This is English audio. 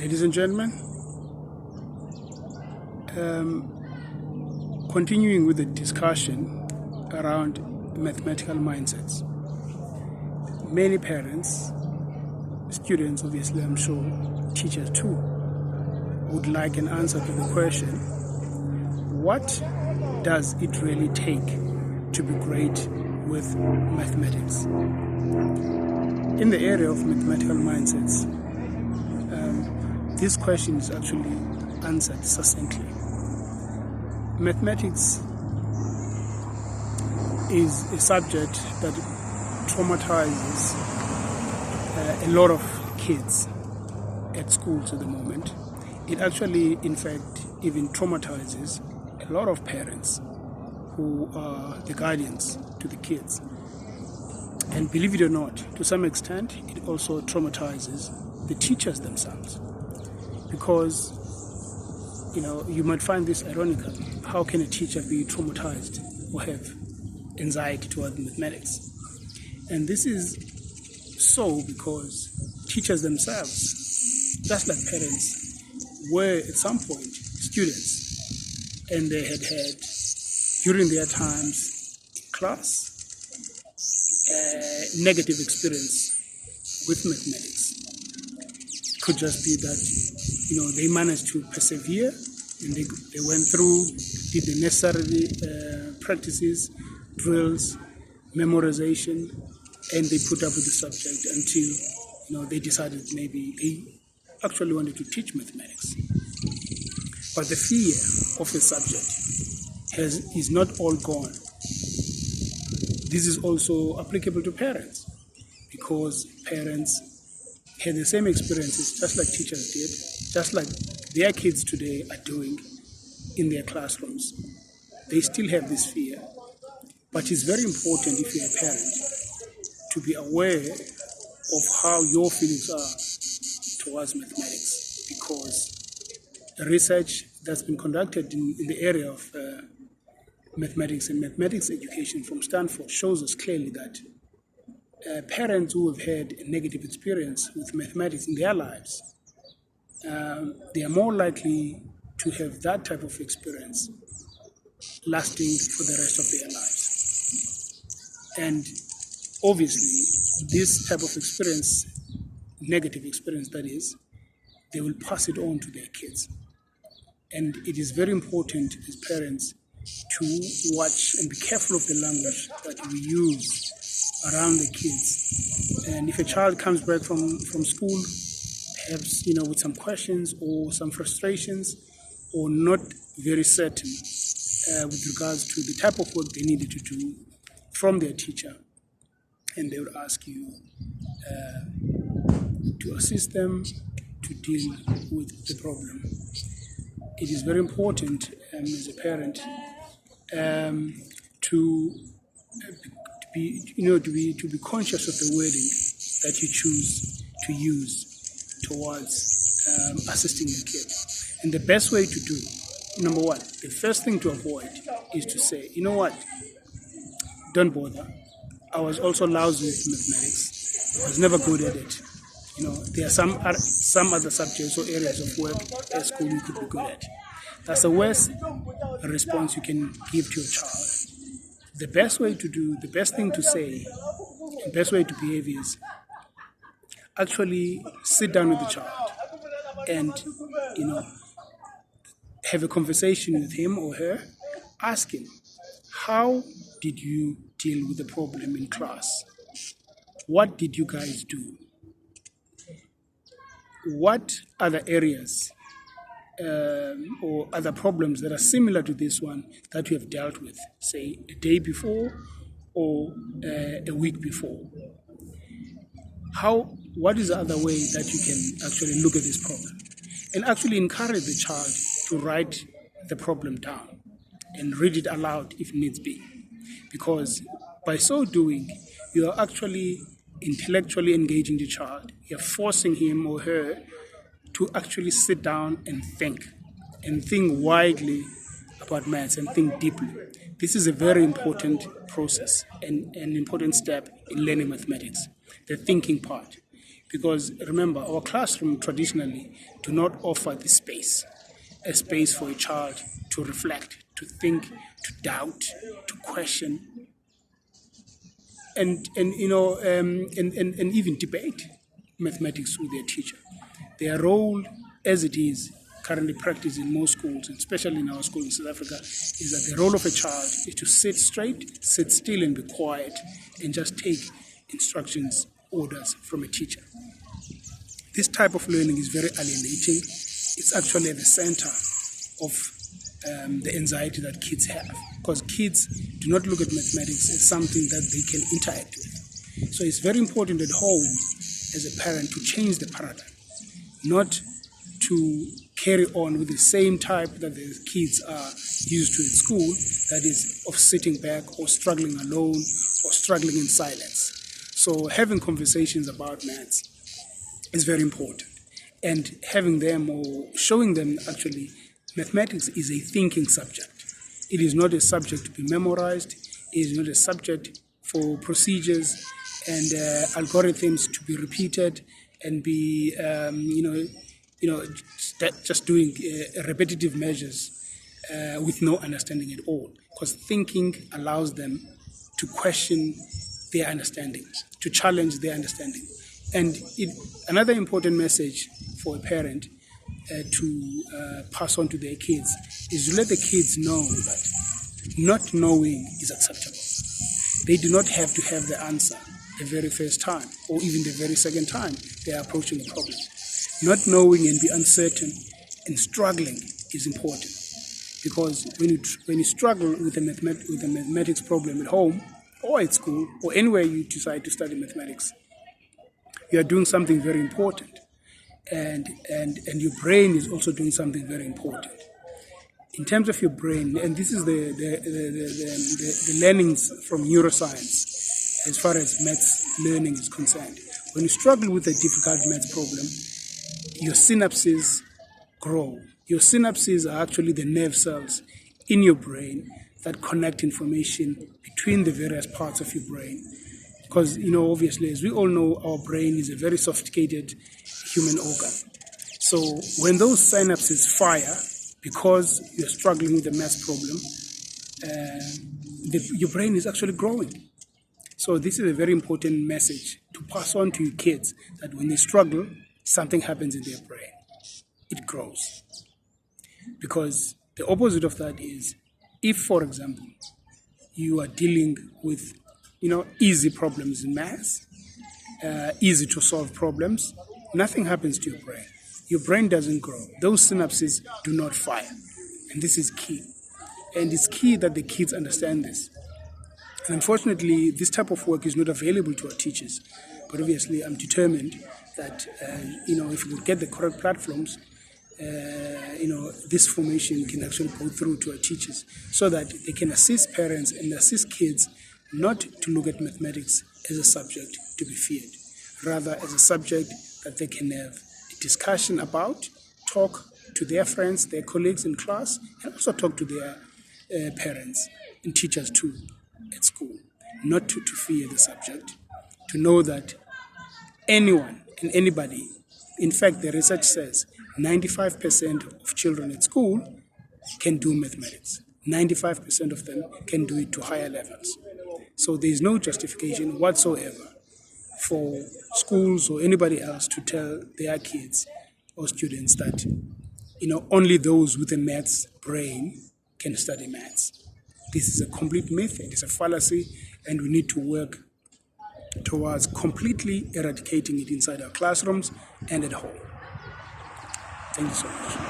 Ladies and gentlemen, continuing with the discussion around mathematical mindsets. Many parents, students obviously, I'm sure, teachers too, would like an answer to the question, what does it really take to be great with mathematics? In the area of mathematical mindsets, this question is actually answered succinctly. Mathematics is a subject that traumatizes a lot of kids at schools at the moment. It actually, in fact, even traumatizes a lot of parents who are the guardians to the kids. And believe it or not, to some extent, it also traumatizes the teachers themselves. Because, you might find this ironical. How can a teacher be traumatized or have anxiety toward mathematics? And this is so because teachers themselves, just like parents, were at some point students, and they had during their times in class, negative experience with mathematics. Could just be that they managed to persevere and they went through, did the necessary practices, drills, memorization, and they put up with the subject until they decided maybe they actually wanted to teach mathematics. But the fear of the subject is not all gone. This is also applicable to parents, because parents had the same experiences just like teachers did, just like their kids today are doing in their classrooms. They still have this fear. But it's very important, if you're a parent, to be aware of how your feelings are towards mathematics, because research that's been conducted in the area of mathematics and mathematics education from Stanford shows us clearly that parents who have had a negative experience with mathematics in their lives, they are more likely to have that type of experience lasting for the rest of their lives. And obviously, this type of experience, negative experience that is, they will pass it on to their kids. And it is very important as parents to watch and be careful of the language that we use around the kids. And if a child comes back from school, perhaps with some questions or some frustrations, or not very certain with regards to the type of work they needed to do from their teacher, and they would ask you to assist them to deal with the problem. It is very important as a parent to be conscious of the wording that you choose to use towards assisting your kid. And the best way to do, number one, the first thing to avoid is to say, you know what, don't bother. I was also lousy with mathematics. I was never good at it. There are some other subjects or areas of work at school you could be good at. That's the worst response you can give to your child. The best way to do, the best thing to say, the best way to behave is actually sit down with the child and, have a conversation with him or her. Ask him, how did you deal with the problem in class? What did you guys do? What other areas or other problems that are similar to this one that you have dealt with, say a day before or a week before? What is the other way that you can actually look at this problem? And actually encourage the child to write the problem down and read it aloud if needs be. Because by so doing, you are actually intellectually engaging the child. You're forcing him or her to actually sit down and think widely about maths and think deeply. This is a very important process and an important step in learning mathematics, the thinking part. Because remember, our classroom traditionally do not offer the space, a space for a child to reflect, to think, to doubt, to question, and even debate mathematics with their teacher. Their role, as it is currently practiced in most schools, and especially in our school in South Africa, is that the role of a child is to sit straight, sit still, and be quiet, and just take instructions, orders from a teacher. This type of learning is very alienating. It's actually at the center of the anxiety that kids have, because kids do not look at mathematics as something that they can interact with. So it's very important at home as a parent to change the paradigm, not to carry on with the same type that the kids are used to at school, that is of sitting back or struggling alone or struggling in silence. So having conversations about maths is very important, and having them or showing them actually mathematics is a thinking subject. It is not a subject to be memorized. It is not a subject for procedures and algorithms to be repeated and be, just doing repetitive measures with no understanding at all. Because thinking allows them to question their understanding, to challenge their understanding. And another important message for a parent to pass on to their kids is to let the kids know that not knowing is acceptable. They do not have to have the answer the very first time or even the very second time they are approaching a problem. Not knowing and be uncertain and struggling is important, because when you struggle with a mathematics problem at home or at school or anywhere you decide to study mathematics, you are doing something very important. And your brain is also doing something very important. In terms of your brain, and this is the learnings from neuroscience as far as maths learning is concerned. When you struggle with a difficult maths problem, your synapses grow. Your synapses are actually the nerve cells in your brain that connect information between the various parts of your brain. Because, obviously, as we all know, our brain is a very sophisticated human organ. So when those synapses fire, because you're struggling with a math problem, your brain is actually growing. So this is a very important message to pass on to your kids, that when they struggle, something happens in their brain. It grows. Because the opposite of that is, if, for example, you are dealing with easy problems in maths, easy to solve problems, nothing happens to your brain. Your brain doesn't grow. Those synapses do not fire. And this is key. And it's key that the kids understand this. And unfortunately, this type of work is not available to our teachers. But obviously, I'm determined that, if we get the correct platforms, this formation can actually go through to our teachers so that they can assist parents and assist kids not to look at mathematics as a subject to be feared, rather as a subject that they can have a discussion about, talk to their friends, their colleagues in class, and also talk to their parents and teachers too at school. Not to fear the subject, to know that anyone and anybody, in fact, the research says 95% of children at school can do mathematics. 95% of them can do it to higher levels. So there is no justification whatsoever for schools or anybody else to tell their kids or students that only those with a maths brain can study maths. This is a complete myth, it is a fallacy, and we need to work towards completely eradicating it inside our classrooms and at home. Thank you so much.